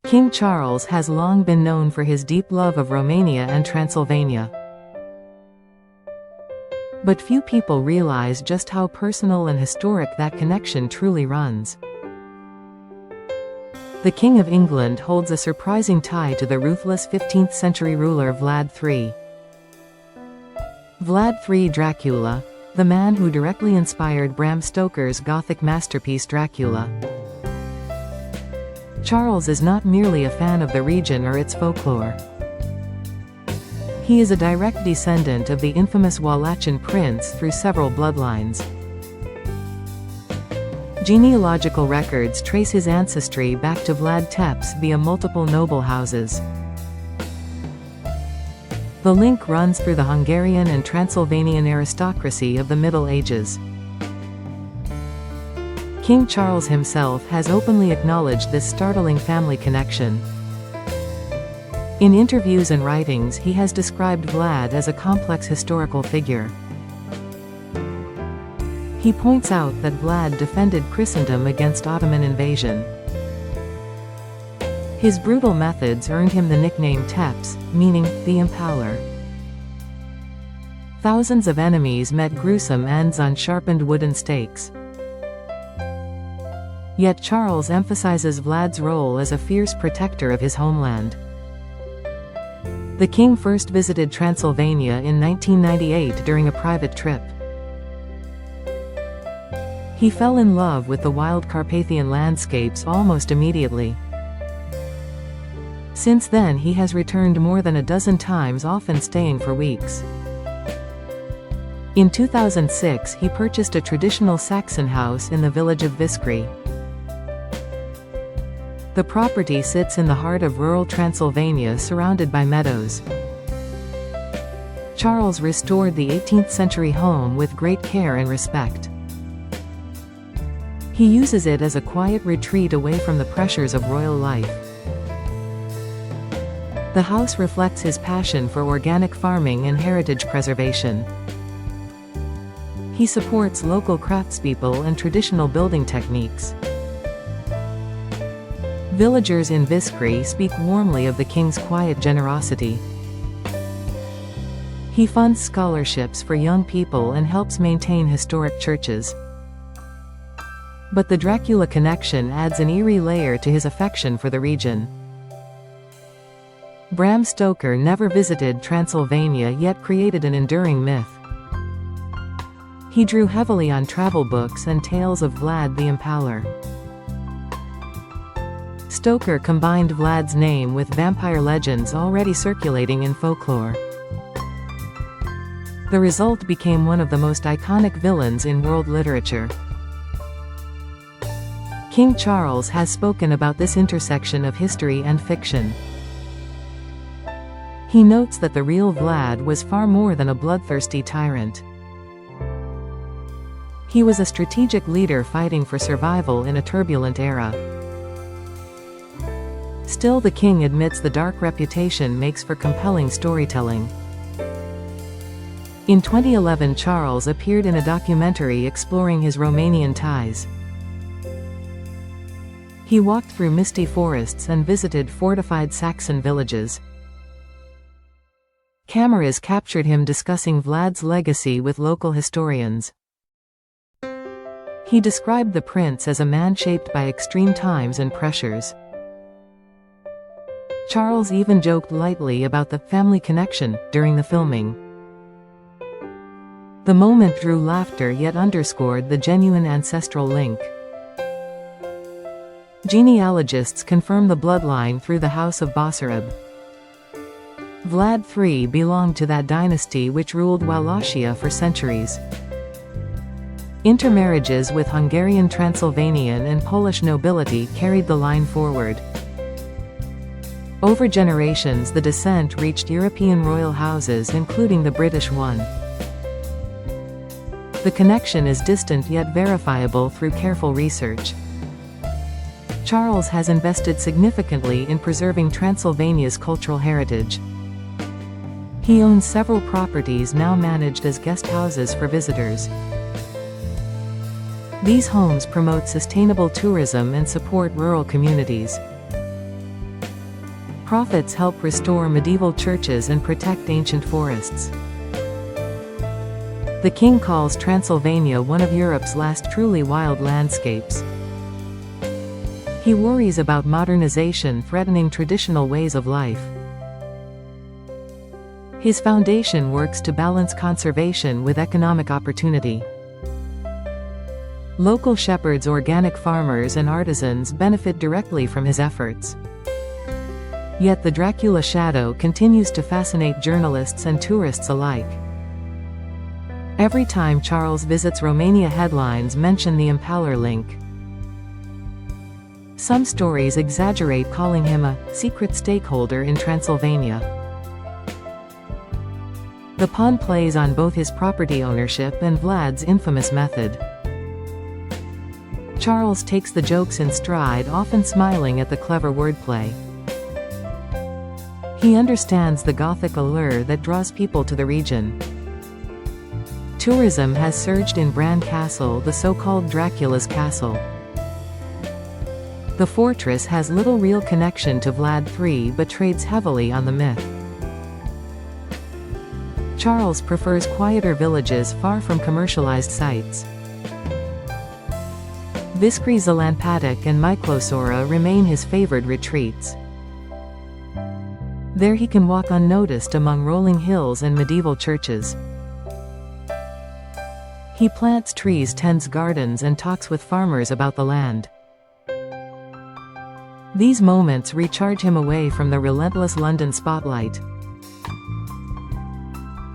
King Charles has long been known for his deep love of Romania and Transylvania. But few people realize just how personal and historic that connection truly runs. The King of England holds a surprising tie to the ruthless 15th-century ruler Vlad III. Vlad III Dracula, the man who directly inspired Bram Stoker's Gothic masterpiece Dracula. Charles is not merely a fan of the region or its folklore. He is a direct descendant of the infamous Wallachian prince through several bloodlines. Genealogical records trace his ancestry back to Vlad Tepes via multiple noble houses. The link runs through the Hungarian and Transylvanian aristocracy of the Middle Ages. King Charles himself has openly acknowledged this startling family connection. In interviews and writings, he has described Vlad as a complex historical figure. He points out that Vlad defended Christendom against Ottoman invasion. His brutal methods earned him the nickname Tepes, meaning the Impaler. Thousands of enemies met gruesome ends on sharpened wooden stakes. Yet Charles emphasizes Vlad's role as a fierce protector of his homeland. The king first visited Transylvania in 1998 during a private trip. He fell in love with the wild Carpathian landscapes almost immediately. Since then he has returned more than a dozen times, often staying for weeks. In 2006 he purchased a traditional Saxon house in the village of Viskry. The property sits in the heart of rural Transylvania, surrounded by meadows. Charles restored the 18th-century home with great care and respect. He uses it as a quiet retreat away from the pressures of royal life. The house reflects his passion for organic farming and heritage preservation. He supports local craftspeople and traditional building techniques. Villagers in Viskry speak warmly of the king's quiet generosity. He funds scholarships for young people and helps maintain historic churches. But the Dracula connection adds an eerie layer to his affection for the region. Bram Stoker never visited Transylvania yet created an enduring myth. He drew heavily on travel books and tales of Vlad the Impaler. Stoker combined Vlad's name with vampire legends already circulating in folklore. The result became one of the most iconic villains in world literature. King Charles has spoken about this intersection of history and fiction. He notes that the real Vlad was far more than a bloodthirsty tyrant. He was a strategic leader fighting for survival in a turbulent era. Still, the king admits the dark reputation makes for compelling storytelling. In 2011, Charles appeared in a documentary exploring his Romanian ties. He walked through misty forests and visited fortified Saxon villages. Cameras captured him discussing Vlad's legacy with local historians. He described the prince as a man shaped by extreme times and pressures. Charles even joked lightly about the family connection during the filming. The moment drew laughter yet underscored the genuine ancestral link. Genealogists confirm the bloodline through the House of Basarab. Vlad III belonged to that dynasty which ruled Wallachia for centuries. Intermarriages with Hungarian, Transylvanian and Polish nobility carried the line forward. Over generations the descent reached European royal houses, including the British one. The connection is distant yet verifiable through careful research. Charles has invested significantly in preserving Transylvania's cultural heritage. He owns several properties now managed as guest houses for visitors. These homes promote sustainable tourism and support rural communities. Prophets help restore medieval churches and protect ancient forests. The king calls Transylvania one of Europe's last truly wild landscapes. He worries about modernization threatening traditional ways of life. His foundation works to balance conservation with economic opportunity. Local shepherds, organic farmers and artisans benefit directly from his efforts. Yet the Dracula shadow continues to fascinate journalists and tourists alike. Every time Charles visits Romania, headlines mention the Impaler link. Some stories exaggerate, calling him a secret stakeholder in Transylvania. The pun plays on both his property ownership and Vlad's infamous method. Charles takes the jokes in stride, often smiling at the clever wordplay. He understands the Gothic allure that draws people to the region. Tourism has surged in Bran Castle, the so-called Dracula's castle. The fortress has little real connection to Vlad III but trades heavily on the myth. Charles prefers quieter villages far from commercialized sites. Viskri Zalampatic and Myklosora remain his favored retreats. There he can walk unnoticed among rolling hills and medieval churches. He plants trees, tends gardens and talks with farmers about the land. These moments recharge him away from the relentless London spotlight.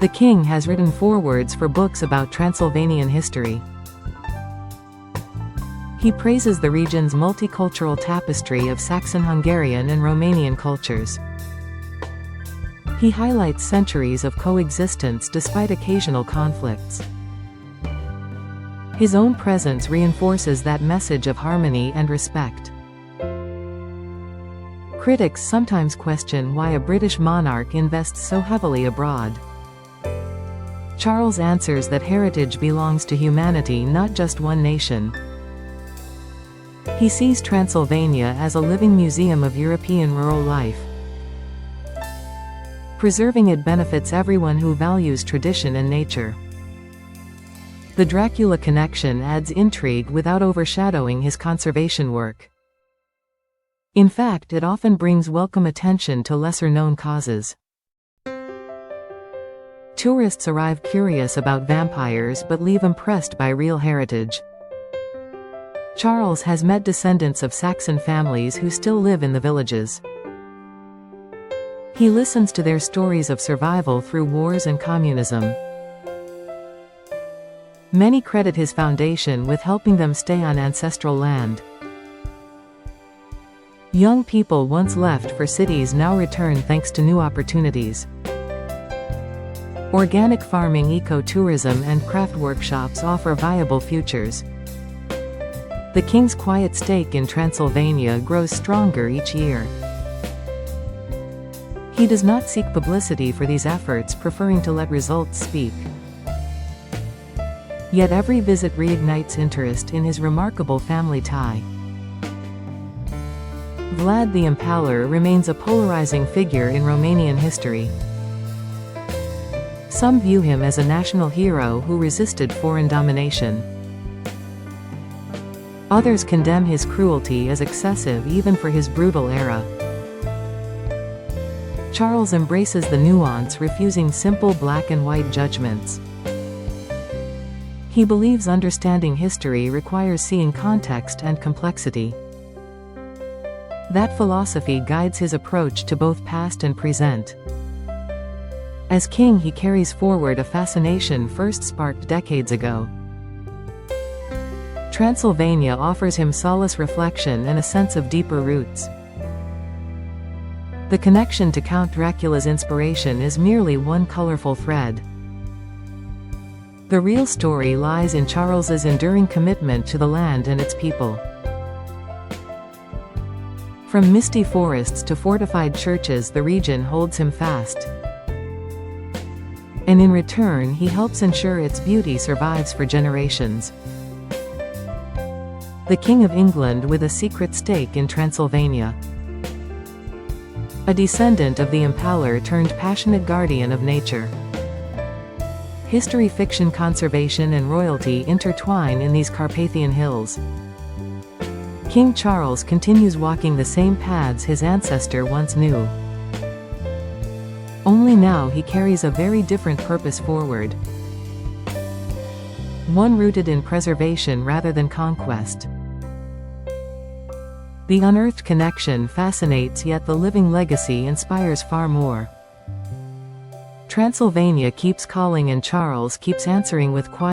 The king has written forewords for books about Transylvanian history. He praises the region's multicultural tapestry of Saxon-Hungarian and Romanian cultures. He highlights centuries of coexistence despite occasional conflicts. His own presence reinforces that message of harmony and respect. Critics sometimes question why a British monarch invests so heavily abroad. Charles answers that heritage belongs to humanity, not just one nation. He sees Transylvania as a living museum of European rural life. Preserving it benefits everyone who values tradition and nature. The Dracula connection adds intrigue without overshadowing his conservation work. In fact, it often brings welcome attention to lesser-known causes. Tourists arrive curious about vampires but leave impressed by real heritage. Charles has met descendants of Saxon families who still live in the villages. He listens to their stories of survival through wars and communism. Many credit his foundation with helping them stay on ancestral land. Young people once left for cities now return thanks to new opportunities. Organic farming, eco-tourism and craft workshops offer viable futures. The king's quiet stake in Transylvania grows stronger each year. He does not seek publicity for these efforts, preferring to let results speak. Yet every visit reignites interest in his remarkable family tie. Vlad the Impaler remains a polarizing figure in Romanian history. Some view him as a national hero who resisted foreign domination. Others condemn his cruelty as excessive even for his brutal era. Charles embraces the nuance, refusing simple black and white judgments. He believes understanding history requires seeing context and complexity. That philosophy guides his approach to both past and present. As king, he carries forward a fascination first sparked decades ago. Transylvania offers him solace, reflection, and a sense of deeper roots. The connection to Count Dracula's inspiration is merely one colorful thread. The real story lies in Charles's enduring commitment to the land and its people. From misty forests to fortified churches, the region holds him fast. And in return, he helps ensure its beauty survives for generations. The King of England with a secret stake in Transylvania. A descendant of the impaler turned passionate guardian of nature. History, fiction, conservation and royalty intertwine in these Carpathian hills. King Charles continues walking the same paths his ancestor once knew. Only now he carries a very different purpose forward. One rooted in preservation rather than conquest. The unearthed connection fascinates, yet the living legacy inspires far more. Transylvania keeps calling and Charles keeps answering with quiet